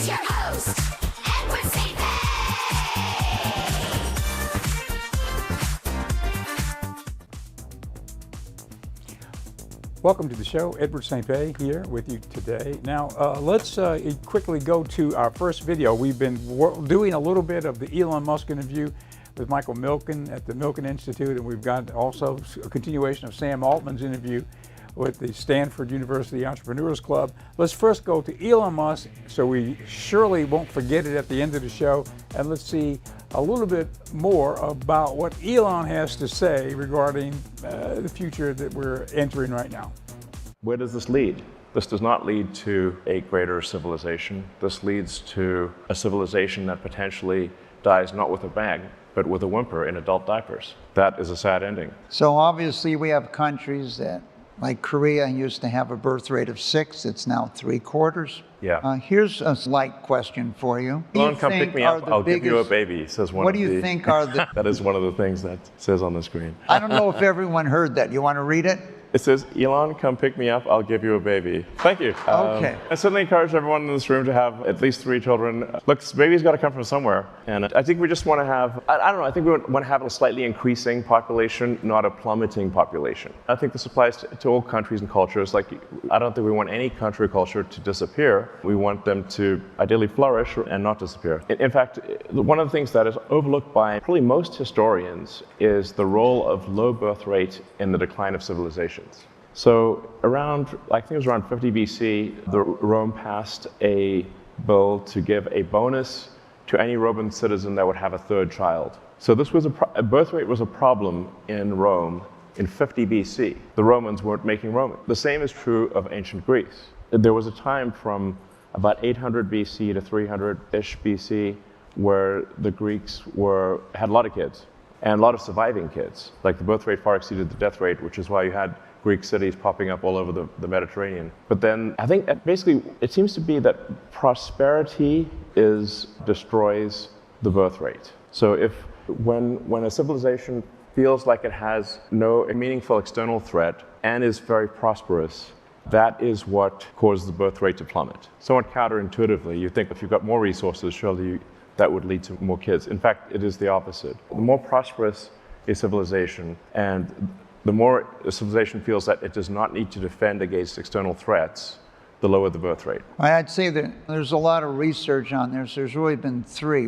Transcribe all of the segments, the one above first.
Here's your host, Edward St. Welcome to the show. Edward St. Pé here with you today. Now, let's quickly go to our first video. We've been doing a little bit of the Elon Musk interview with Michael Milken at the Milken Institute, and we've got also a continuation of Sam Altman's interview with the Stanford University Entrepreneurs Club. Let's first go to Elon Musk, so we surely won't forget it at the end of the show, and let's see a little bit more about what Elon has to say regarding the future that we're entering right now. Where does this lead? This does not lead to a greater civilization. This leads to a civilization that potentially dies not with a bang, but with a whimper in adult diapers. That is a sad ending. So obviously we have countries that, like Korea, used to have a birth rate of 6, it's now 3/4. Yeah. Here's a light question for you. Elon, come pick me up, I'll give you a baby, says one What of do you the- think are the... That is one of the things that says on the screen. I don't know if everyone heard that. You want to read it? It says, Elon, come pick me up, I'll give you a baby. Thank you. Okay. I certainly encourage everyone in this room to have at least 3 children. Look, baby's got to come from somewhere. And I think we just want to have, I don't know, I think we want to have a slightly increasing population, not a plummeting population. I think this applies to all countries and cultures. Like, I don't think we want any country or culture to disappear. We want them to ideally flourish and not disappear. In fact, one of the things that is overlooked by probably most historians is the role of low birth rate in the decline of civilizations. So around, I think it was around 50 BC, Rome passed a bill to give a bonus to any Roman citizen that would have a 3rd child. So this was a birth rate was a problem in Rome in 50 BC. The Romans weren't making Roman. The same is true of ancient Greece. There was a time from about 800 BC to 300-ish BC where the Greeks had a lot of kids and a lot of surviving kids. Like the birth rate far exceeded the death rate, which is why you had Greek cities popping up all over the Mediterranean. But then I think basically it seems to be that prosperity destroys the birth rate. So when a civilization feels like it has no meaningful external threat and is very prosperous, that is what causes the birth rate to plummet. Somewhat counterintuitively, you think if you've got more resources, surely that would lead to more kids. In fact, it is the opposite. The more prosperous a civilization and the more a civilization feels that it does not need to defend against external threats, the lower the birth rate. I'd say that there's a lot of research on this. There's really been 3.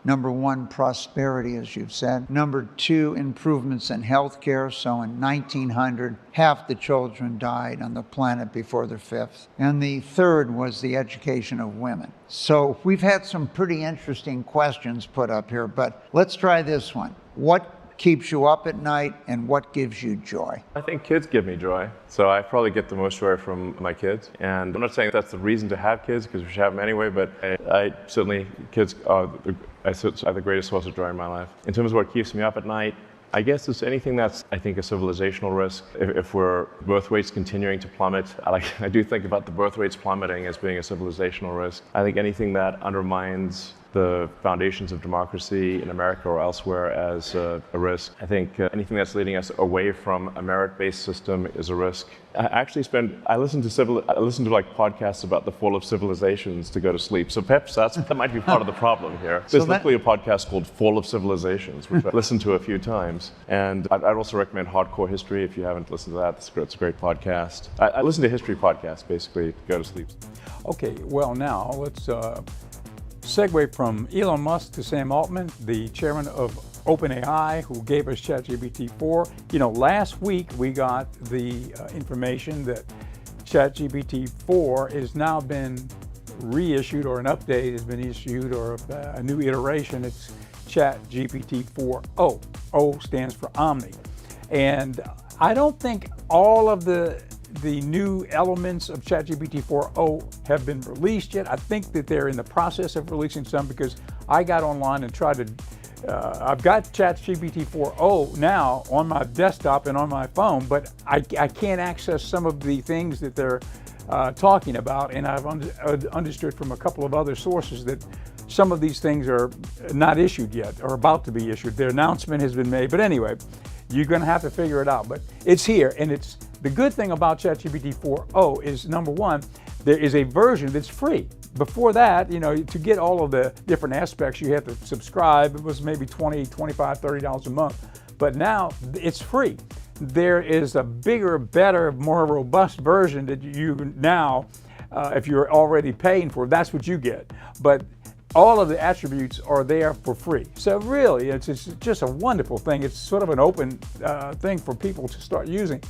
Number one, prosperity, as you've said. Number 2, improvements in healthcare. So in 1900, half the children died on the planet before their 5th. And the 3rd was the education of women. So we've had some pretty interesting questions put up here, but let's try this one. What keeps you up at night and what gives you joy? I think kids give me joy. So I probably get the most joy from my kids. And I'm not saying that's the reason to have kids, because we should have them anyway, but I certainly, kids are the greatest source of joy in my life. In terms of what keeps me up at night, I guess it's anything that's, I think, a civilizational risk. If we're birth rates continuing to plummet, I do think about the birth rates plummeting as being a civilizational risk. I think anything that undermines the foundations of democracy in America or elsewhere as a risk. I think anything that's leading us away from a merit-based system is a risk. I listen to like podcasts about the fall of civilizations to go to sleep. So perhaps that might be part of the problem here. There's literally a podcast called Fall of Civilizations, which I listened to a few times. And I'd also recommend Hardcore History if you haven't listened to that. It's a great podcast. I listen to history podcasts basically to go to sleep. Okay, well now let's segue from Elon Musk to Sam Altman, the chairman of OpenAI, who gave us ChatGPT-4. You know, last week we got the information that ChatGPT-4 has now been reissued, or an update has been issued, or a new iteration. It's ChatGPT-4 O. O stands for Omni. And I don't think all of the new elements of ChatGPT-4o have been released yet. I think that they're in the process of releasing some, because I got online and tried to, I've got ChatGPT-4o now on my desktop and on my phone, but I can't access some of the things that they're talking about, and I've understood from a couple of other sources that some of these things are not issued yet, or about to be issued. Their announcement has been made, but anyway, you're going to have to figure it out. But it's here, and it's the good thing about ChatGPT-4o is, number one, there is a version that's free. Before that, to get all of the different aspects, you have to subscribe. It was maybe $20, $25, $30 a month. But now it's free. There is a bigger, better, more robust version that you now, if you're already paying for, that's what you get. But all of the attributes are there for free. So really, it's just a wonderful thing. It's sort of an open thing for people to start using.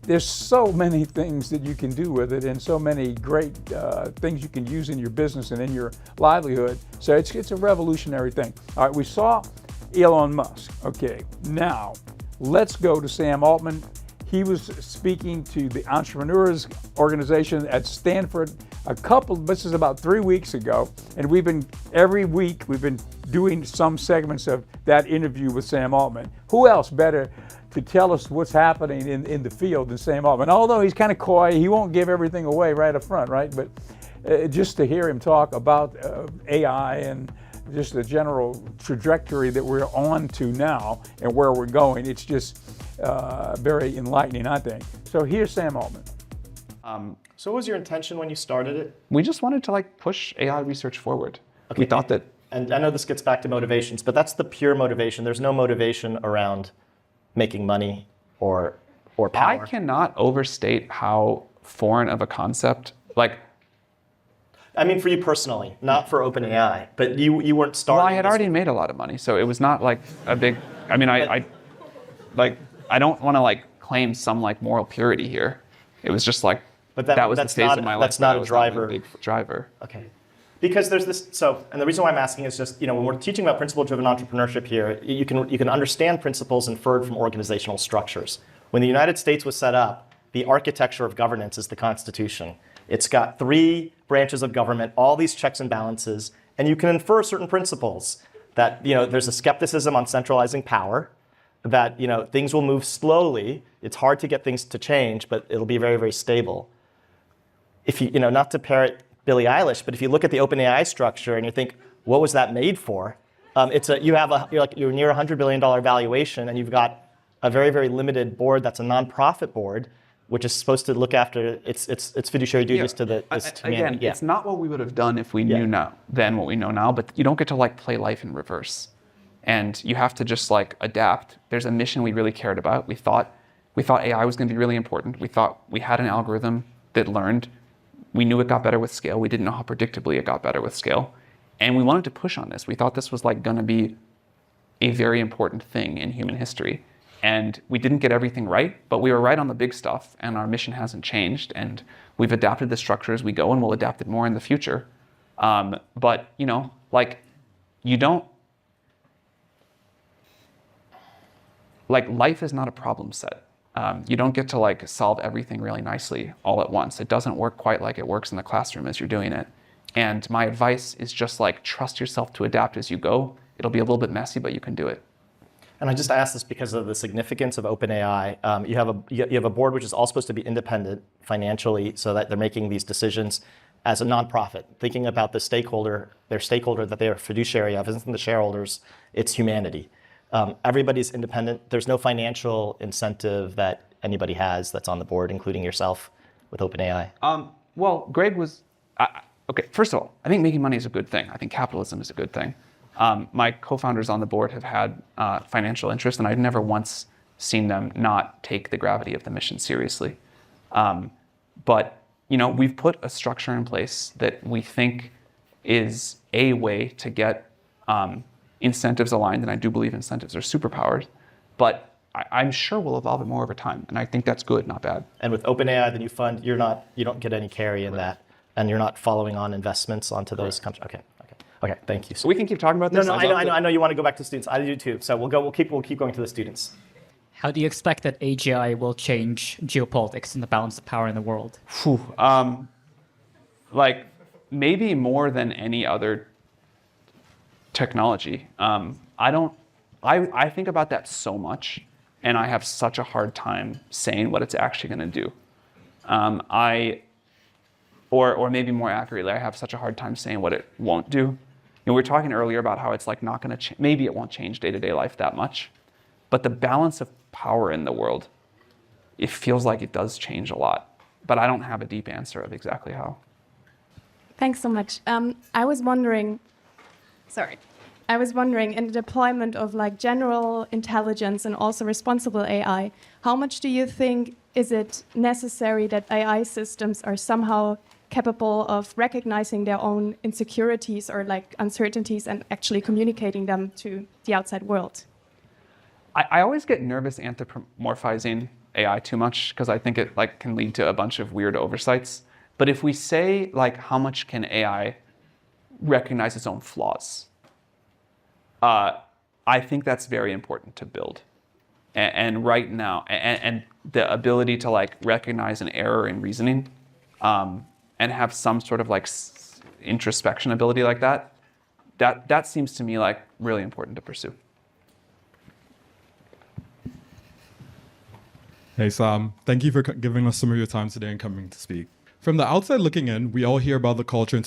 There's so many things that you can do with it, and so many great things you can use in your business and in your livelihood. So it's a revolutionary thing. All right, we saw Elon Musk. Okay, now let's go to Sam Altman. He was speaking to the Entrepreneurs Organization at Stanford this is about 3 weeks ago, and every week we've been doing some segments of that interview with Sam Altman. Who else better to tell us what's happening in the field than Sam Altman? Although he's kind of coy, he won't give everything away right up front, right? But just to hear him talk about AI and just the general trajectory that we're on to now and where we're going, it's just very enlightening, I think. So here's Sam Altman. So what was your intention when you started it? We just wanted to push AI research forward. Okay. We thought that. And I know this gets back to motivations, but that's the pure motivation. There's no motivation around making money or power. I cannot overstate how foreign of a concept, I mean, for you personally, not for OpenAI, but you weren't starting. Well, I had already made a lot of money, so it was not a big. I mean, I don't want to claim some moral purity here. It was just but that was the phase of my life. That's not a driver. Big driver. Okay. Because there's this, and the reason why I'm asking is just, when we're teaching about principle-driven entrepreneurship here, you can understand principles inferred from organizational structures. When the United States was set up, the architecture of governance is the Constitution. It's got 3 branches of government, all these checks and balances, and you can infer certain principles that, there's a skepticism on centralizing power, that, things will move slowly. It's hard to get things to change, but it'll be very, very stable. If you, not to parrot Billie Eilish, but if you look at the OpenAI structure and you think, what was that made for? You're near $100 billion valuation, and you've got a very, very limited board that's a nonprofit board, which is supposed to look after its fiduciary duties to the again. It's not what we would have done if we knew then what we know now. But you don't get to play life in reverse, and you have to just adapt. There's a mission we really cared about. We thought AI was going to be really important. We thought we had an algorithm that learned. We knew it got better with scale. We didn't know how predictably it got better with scale. And we wanted to push on this. We thought this was going to be a very important thing in human history. And we didn't get everything right, but we were right on the big stuff, and our mission hasn't changed. And we've adapted the structure as we go, and we'll adapt it more in the future. But, you don't, life is not a problem set. You don't get to solve everything really nicely all at once. It doesn't work quite like it works in the classroom as you're doing it. And my advice is just trust yourself to adapt as you go. It'll be a little bit messy, but you can do it. And I just asked this because of the significance of OpenAI. You have a board which is all supposed to be independent financially, so that they're making these decisions as a nonprofit, thinking about their stakeholder that they are fiduciary of isn't the shareholders, it's humanity. Everybody's independent. There's no financial incentive that anybody has that's on the board, including yourself with OpenAI. Well, Greg was, okay, first of all, I think making money is a good thing. I think capitalism is a good thing. My co-founders on the board have had financial interest, and I've never once seen them not take the gravity of the mission seriously. But, we've put a structure in place that we think is a way to get incentives aligned, and I do believe incentives are superpowers, but I'm sure we'll evolve it more over time, and I think that's good, not bad. And with OpenAI, the new fund, you don't get any carry in that, and you're not following on investments onto those companies. Okay, thank you. So we can keep talking about this? No, I know you want to go back to students. I do too. So we'll keep going to the students. How do you expect that AGI will change geopolitics and the balance of power in the world? Maybe more than any other technology. I think about that so much, and I have such a hard time saying what it's actually going to do. Or maybe more accurately, I have such a hard time saying what it won't do. We were talking earlier about how it's not going to maybe it won't change day-to-day life that much, but the balance of power in the world, it feels like it does change a lot. but I don't have a deep answer of exactly how. Thanks so much. I was wondering, in the deployment of like general intelligence and also responsible AI, how much do you think is it necessary that AI systems are somehow capable of recognizing their own insecurities or like uncertainties and actually communicating them to the outside world? I always get nervous anthropomorphizing AI too much because I think it like can lead to a bunch of weird oversights. But if we say like how much can AI recognize its own flaws, I think that's very important to build. And right now, and the ability to like recognize an error in reasoning, and have some sort of like introspection ability like that seems to me like really important to pursue. Hey Sam, thank you for giving us some of your time today and coming to speak. From the outside looking in, we all hear about the culture and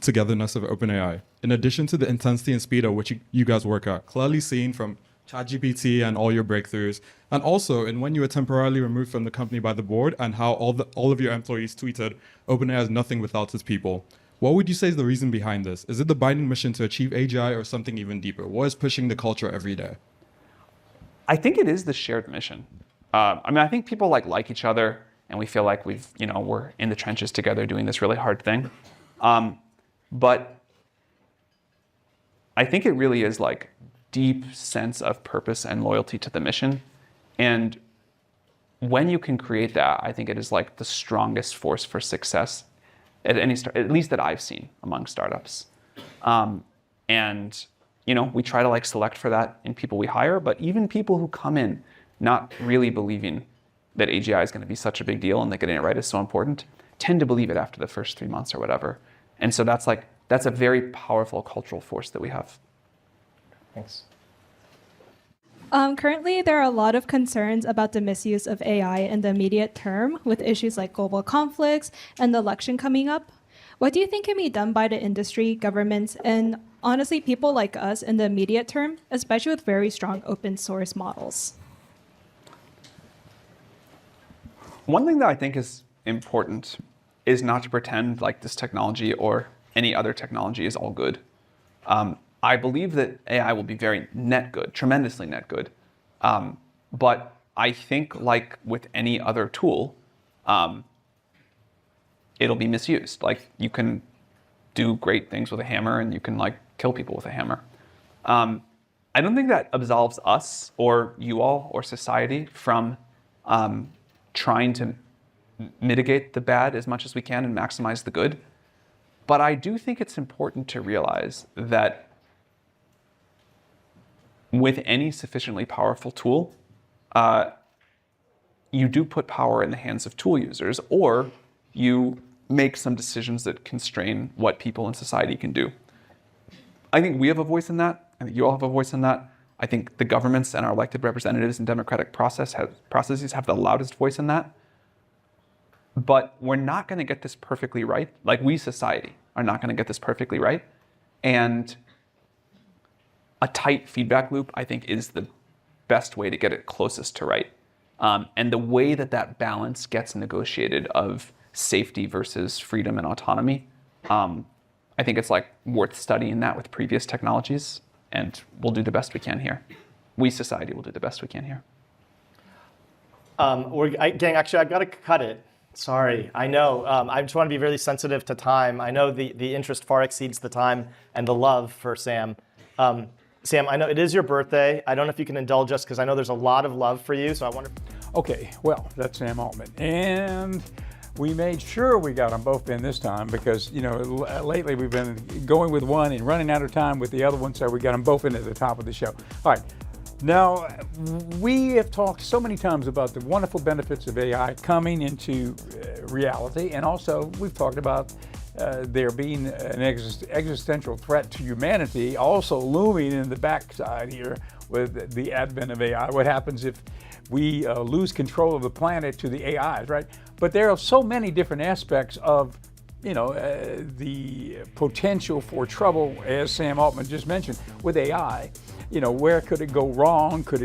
togetherness of OpenAI. In addition to the intensity and speed at which you guys work at, clearly seen from ChatGPT and all your breakthroughs, and also in when you were temporarily removed from the company by the board and how all of your employees tweeted, OpenAI is nothing without its people. What would you say is the reason behind this? Is it the Biden mission to achieve AGI or something even deeper? What is pushing the culture every day? I think it is the shared mission. I think people like each other, and we feel like we're in the trenches together doing this really hard thing. But I think it really is like deep sense of purpose and loyalty to the mission. And when you can create that, I think it is like the strongest force for success at least that I've seen among startups. And we try to like select for that in people we hire, but even people who come in not really believing that AGI is going to be such a big deal and that getting it right is so important, tend to believe it after the first 3 months or whatever. And so that's a very powerful cultural force that we have. Thanks. Currently, there are a lot of concerns about the misuse of AI in the immediate term with issues like global conflicts and the election coming up. What do you think can be done by the industry, governments, and honestly, people like us in the immediate term, especially with very strong open source models? One thing that I think is important is not to pretend like this technology or any other technology is all good. I believe that AI will be very net good, tremendously net good. But I think like with any other tool, it'll be misused. Like you can do great things with a hammer and you can like kill people with a hammer. I don't think that absolves us or you all or society from trying to mitigate the bad as much as we can and maximize the good. But I do think it's important to realize that with any sufficiently powerful tool, you do put power in the hands of tool users, or you make some decisions that constrain what people in society can do. I think we have a voice in that. I think you all have a voice in that. I think the governments and our elected representatives in democratic processes have the loudest voice in that. But we're not going to get this perfectly right. Like we, society, are not going to get this perfectly right. And a tight feedback loop, I think, is the best way to get it closest to right. And the way that balance gets negotiated of safety versus freedom and autonomy, I think it's like worth studying that with previous technologies. And we'll do the best we can here. We, society, will do the best we can here. Gang, actually, I've got to cut it. Sorry, I know. I just want to be really sensitive to time. I know the interest far exceeds the time and the love for Sam. Sam, I know it is your birthday. I don't know if you can indulge us because I know there's a lot of love for you. So I wonder. Okay, well, that's Sam Altman. And we made sure we got them both in this time because, lately we've been going with one and running out of time with the other one, so we got them both in at the top of the show. All right. Now, we have talked so many times about the wonderful benefits of AI coming into reality, and also we've talked about there being an existential threat to humanity also looming in the backside here with the advent of AI. What happens if we lose control of the planet to the AIs, right? But there are so many different aspects of the potential for trouble, as Sam Altman just mentioned, with AI. Where could it go wrong? Could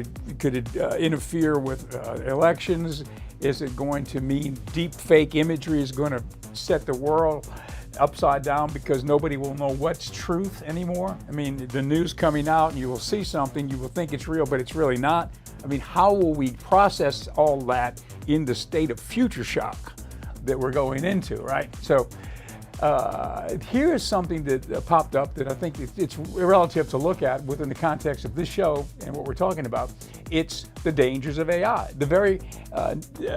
it interfere with elections? Is it going to mean deep fake imagery is going to set the world upside down because nobody will know what's truth anymore? I mean, the news coming out and you will see something, you will think it's real, but it's really not. I mean, how will we process all that in the state of future shock that we're going into, right? So here is something that popped up that I think it's relative to look at within the context of this show and what we're talking about. It's the dangers of AI, the very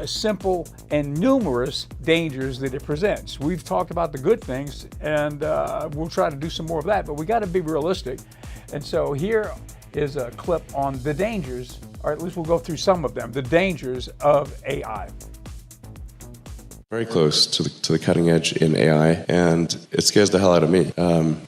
simple and numerous dangers that it presents. We've talked about the good things, and we'll try to do some more of that, but we got to be realistic. And so here is a clip on the dangers, or at least we'll go through some of them, the dangers of AI. Very close to the cutting edge in AI, and it scares the hell out of me.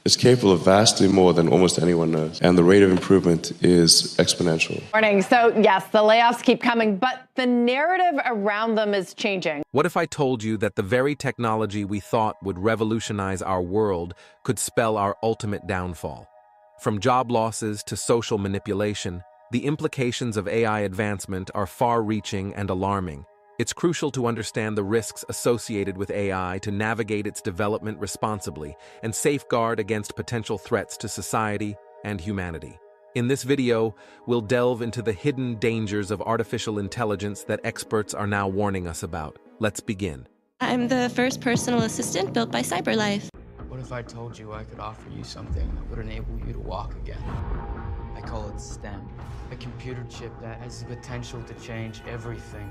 It's capable of vastly more than almost anyone knows, and the rate of improvement is exponential. Morning. So yes, the layoffs keep coming, but the narrative around them is changing. What if I told you that the very technology we thought would revolutionize our world could spell our ultimate downfall? From job losses to social manipulation, the implications of AI advancement are far-reaching and alarming. It's crucial to understand the risks associated with AI to navigate its development responsibly and safeguard against potential threats to society and humanity. In this video, we'll delve into the hidden dangers of artificial intelligence that experts are now warning us about. Let's begin. I'm the first personal assistant built by CyberLife. What if I told you I could offer you something that would enable you to walk again? I call it STEM, a computer chip that has the potential to change everything.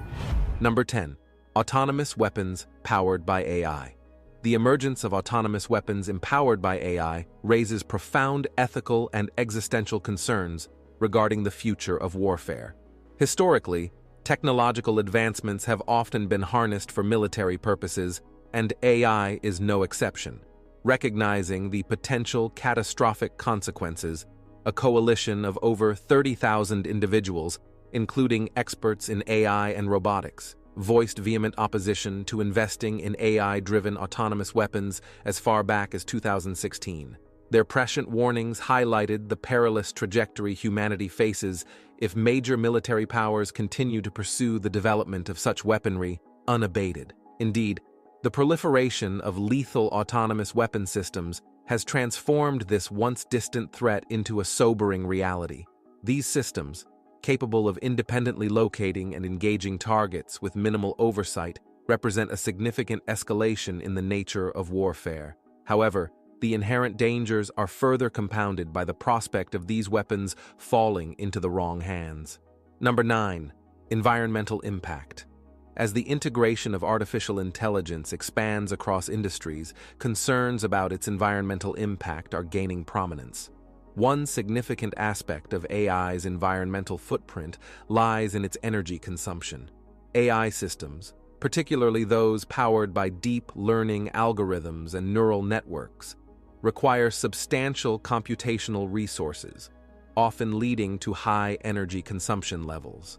Number 10. Autonomous weapons powered by AI. The emergence of autonomous weapons empowered by AI raises profound ethical and existential concerns regarding the future of warfare. Historically, technological advancements have often been harnessed for military purposes, and AI is no exception. Recognizing the potential catastrophic consequences, a coalition of over 30,000 individuals, including experts in AI and robotics, voiced vehement opposition to investing in AI-driven autonomous weapons as far back as 2016. Their prescient warnings highlighted the perilous trajectory humanity faces if major military powers continue to pursue the development of such weaponry unabated. Indeed, the proliferation of lethal autonomous weapon systems has transformed this once distant threat into a sobering reality. These systems, capable of independently locating and engaging targets with minimal oversight, represent a significant escalation in the nature of warfare. However, the inherent dangers are further compounded by the prospect of these weapons falling into the wrong hands. Number 9. Environmental impact. As the integration of artificial intelligence expands across industries, concerns about its environmental impact are gaining prominence. One significant aspect of AI's environmental footprint lies in its energy consumption. AI systems, particularly those powered by deep learning algorithms and neural networks, require substantial computational resources, often leading to high energy consumption levels.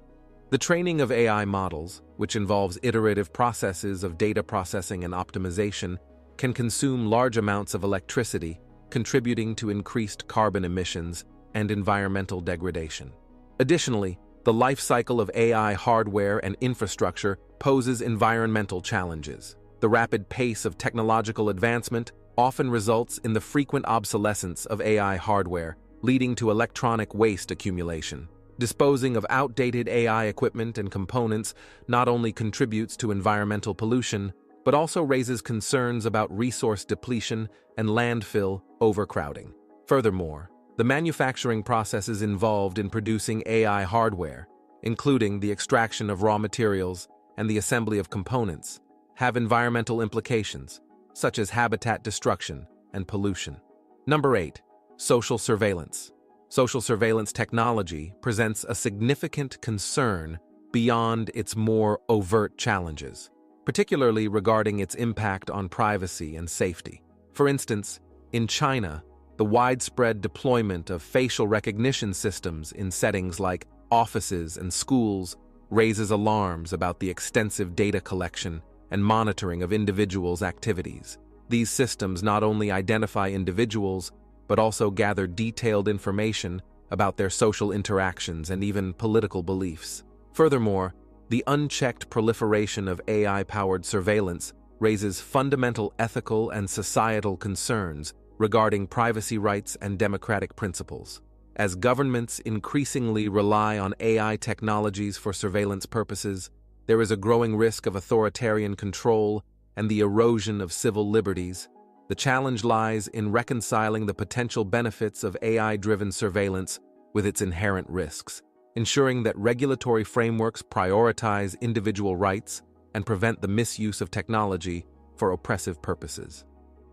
The training of AI models, which involves iterative processes of data processing and optimization, can consume large amounts of electricity, contributing to increased carbon emissions and environmental degradation. Additionally, the life cycle of AI hardware and infrastructure poses environmental challenges. The rapid pace of technological advancement often results in the frequent obsolescence of AI hardware, leading to electronic waste accumulation. Disposing of outdated AI equipment and components not only contributes to environmental pollution, but also raises concerns about resource depletion and landfill overcrowding. Furthermore, the manufacturing processes involved in producing AI hardware, including the extraction of raw materials and the assembly of components, have environmental implications, such as habitat destruction and pollution. Number 8. Social surveillance. Social surveillance technology presents a significant concern beyond its more overt challenges, particularly regarding its impact on privacy and safety. For instance, in China, the widespread deployment of facial recognition systems in settings like offices and schools raises alarms about the extensive data collection and monitoring of individuals' activities. These systems not only identify individuals, but also gather detailed information about their social interactions and even political beliefs. Furthermore, The unchecked proliferation of AI-powered surveillance raises fundamental ethical and societal concerns regarding privacy rights and democratic principles. As governments increasingly rely on AI technologies for surveillance purposes, there is a growing risk of authoritarian control and the erosion of civil liberties. The challenge lies in reconciling the potential benefits of AI-driven surveillance with its inherent risks, ensuring that regulatory frameworks prioritize individual rights and prevent the misuse of technology for oppressive purposes.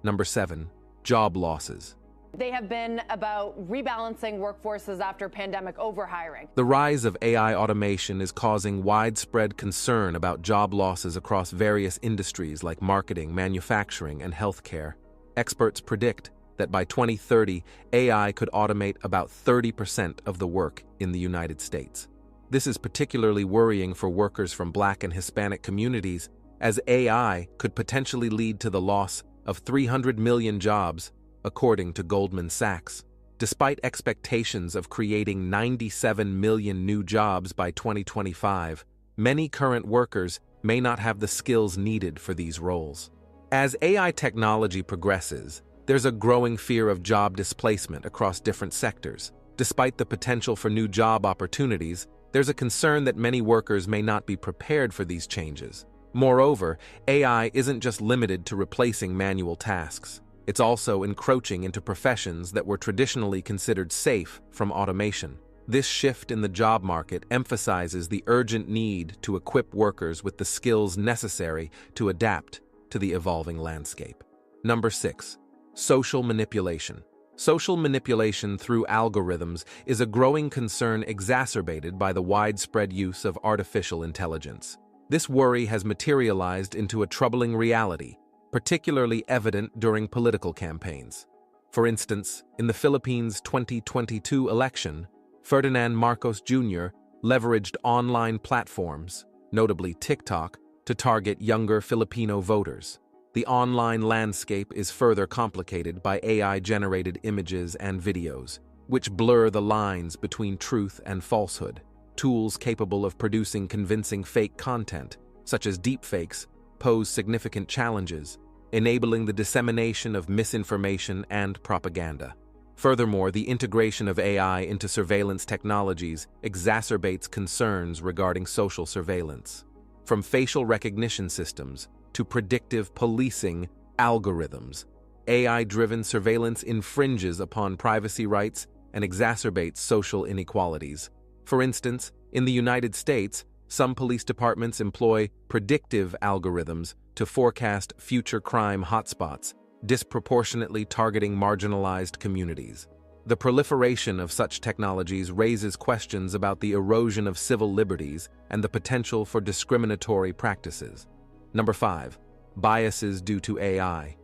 Number 7, job losses. They have been about rebalancing workforces after pandemic overhiring. The rise of AI automation is causing widespread concern about job losses across various industries like marketing, manufacturing, and healthcare. Experts predict that by 2030, AI could automate about 30% of the work in the United States. This is particularly worrying for workers from Black and Hispanic communities, as AI could potentially lead to the loss of 300 million jobs, according to Goldman Sachs. Despite expectations of creating 97 million new jobs by 2025, many current workers may not have the skills needed for these roles. As AI technology progresses, there's a growing fear of job displacement across different sectors. Despite the potential for new job opportunities, there's a concern that many workers may not be prepared for these changes. Moreover, AI isn't just limited to replacing manual tasks. It's also encroaching into professions that were traditionally considered safe from automation. This shift in the job market emphasizes the urgent need to equip workers with the skills necessary to adapt to the evolving landscape. Number 6, social manipulation. Social manipulation through algorithms is a growing concern exacerbated by the widespread use of artificial intelligence. This worry has materialized into a troubling reality, particularly evident during political campaigns. For instance, in the Philippines' 2022 election, Ferdinand Marcos Jr. leveraged online platforms, notably TikTok, to target younger Filipino voters. The online landscape is further complicated by AI-generated images and videos, which blur the lines between truth and falsehood. Tools capable of producing convincing fake content, such as deepfakes, pose significant challenges, enabling the dissemination of misinformation and propaganda. Furthermore, the integration of AI into surveillance technologies exacerbates concerns regarding social surveillance. From facial recognition systems to predictive policing algorithms, AI-driven surveillance infringes upon privacy rights and exacerbates social inequalities. For instance, in the United States, some police departments employ predictive algorithms to forecast future crime hotspots, disproportionately targeting marginalized communities. The proliferation of such technologies raises questions about the erosion of civil liberties and the potential for discriminatory practices. Number 5, biases due to AI.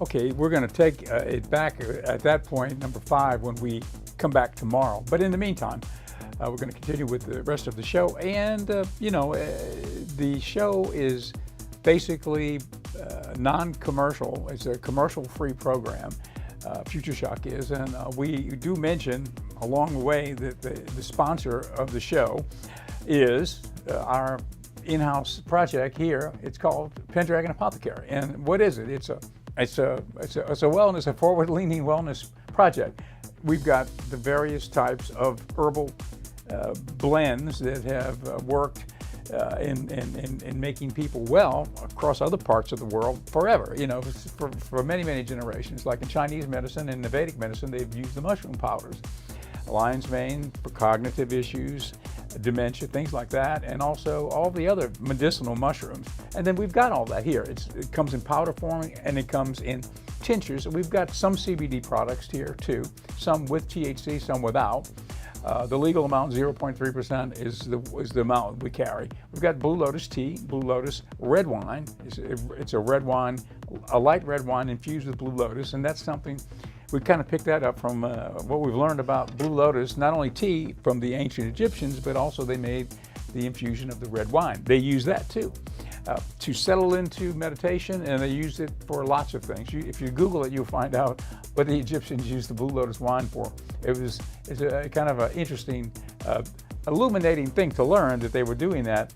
Okay, we're going to take it back at that point, number 5, when we come back tomorrow. But in the meantime, we're going to continue with the rest of the show. And, the show is basically non-commercial. It's a commercial-free program. Future Shock is, and we do mention along the way that the sponsor of the show is our in-house project here. It's called Pendragon Apothecary. And what is it? It's a wellness, a forward-leaning wellness project. We've got the various types of herbal blends that have worked in making people well across other parts of the world forever, for many, many generations. Like in Chinese medicine and in Vedic medicine, they've used the mushroom powders. Lion's mane for cognitive issues, dementia, things like that, and also all the other medicinal mushrooms. And then we've got all that here. It comes in powder form and it comes in tinctures. We've got some CBD products here too, some with THC, some without. The legal amount, 0.3%, is the amount we carry. We've got Blue Lotus tea, Blue Lotus red wine. It's a red wine, a light red wine infused with Blue Lotus, and that's something we kind of picked that up from what we've learned about Blue Lotus, not only tea from the ancient Egyptians, but also they made the infusion of the red wine. They use that too to settle into meditation, and they used it for lots of things. If you Google it, you'll find out what the Egyptians used the Blue Lotus wine for. It's a kind of an interesting illuminating thing to learn that they were doing that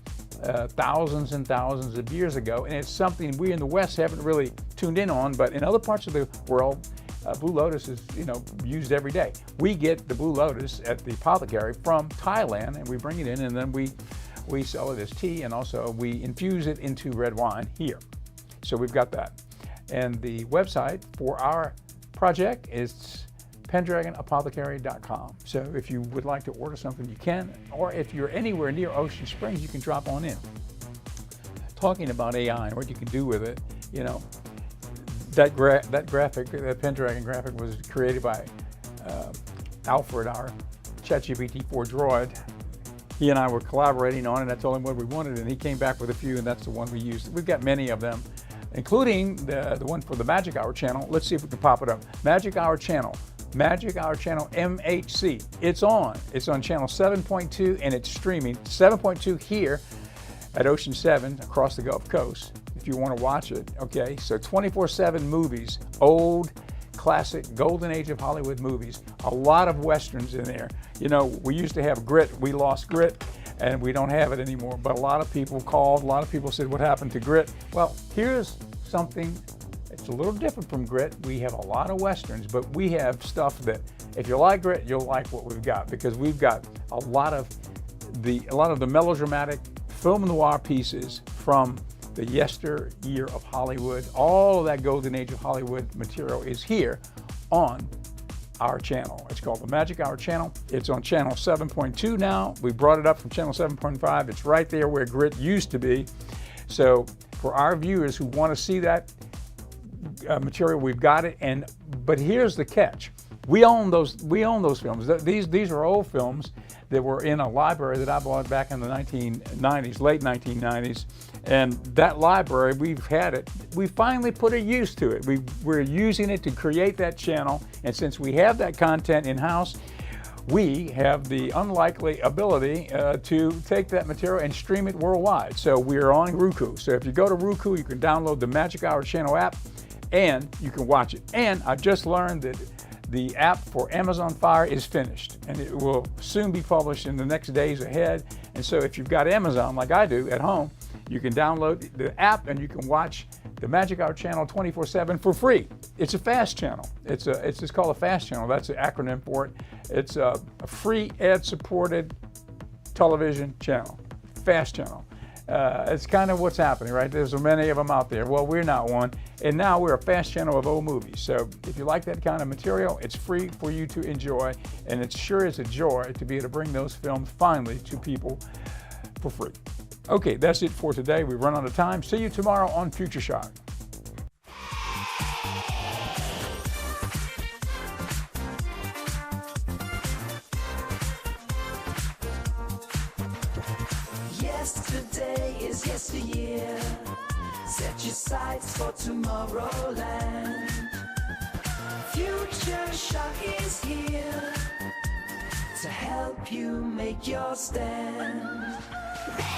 thousands and thousands of years ago, and it's something we in the West haven't really tuned in on, but in other parts of the world, Blue Lotus is, used every day. We get the Blue Lotus at the apothecary from Thailand, and we bring it in, and then we sell it as tea, and also we infuse it into red wine here. So we've got that. And the website for our project is pendragonapothecary.com. So if you would like to order something, you can, or if you're anywhere near Ocean Springs, you can drop on in. Talking about AI and what you can do with it, that graphic, that Pendragon graphic was created by Alfred, our ChatGPT-4 droid. He and I were collaborating on it. I told him what we wanted, and he came back with a few, and that's the one we used. We've got many of them, including the one for the Magic Hour channel. Let's see if we can pop it up. Magic Hour channel MHC. It's on channel 7.2, and it's streaming 7.2 here at Ocean 7 across the Gulf Coast if you want to watch it. Okay, so 24/7 movies, old classic golden age of Hollywood movies, a lot of westerns in there. We used to have Grit. We lost Grit, and we don't have it anymore, but a lot of people called, a lot of people said, what happened to Grit? Well, here's something. It's a little different from Grit. We have a lot of westerns, but we have stuff that if you like Grit, you'll like what we've got, because we've got a lot of the melodramatic film noir pieces from the yesteryear of Hollywood. All of that golden age of Hollywood material is here on our channel. It's called the Magic Hour channel. It's on channel 7.2 now. We brought it up from channel 7.5. It's right there where Grit used to be. So for our viewers who want to see that material, we've got it. But here's the catch: we own those films. These are old films that were in a library that I bought back in the 1990s, late 1990s. And that library, we've had it. We finally put a use to it. We're using it to create that channel. And since we have that content in-house, we have the unlikely ability to take that material and stream it worldwide. So we're on Roku. So if you go to Roku, you can download the Magic Hour channel app, and you can watch it. And I just learned that the app for Amazon Fire is finished, and it will soon be published in the next days ahead. And so if you've got Amazon, like I do at home, you can download the app and you can watch the Magic Hour channel 24/7 for free. It's a fast channel. It's just called a fast channel. That's the acronym for it. It's a free ad-supported television channel, fast channel. It's kind of what's happening, right? There's so many of them out there. Well, we're not one. And now we're a fast channel of old movies. So if you like that kind of material, it's free for you to enjoy. And it sure is a joy to be able to bring those films finally to people for free. Okay, that's it for today. We've run out of time. See you tomorrow on Future Shock. Yesterday is yesteryear. Set your sights for Tomorrowland. Future Shock is here to help you make your stand.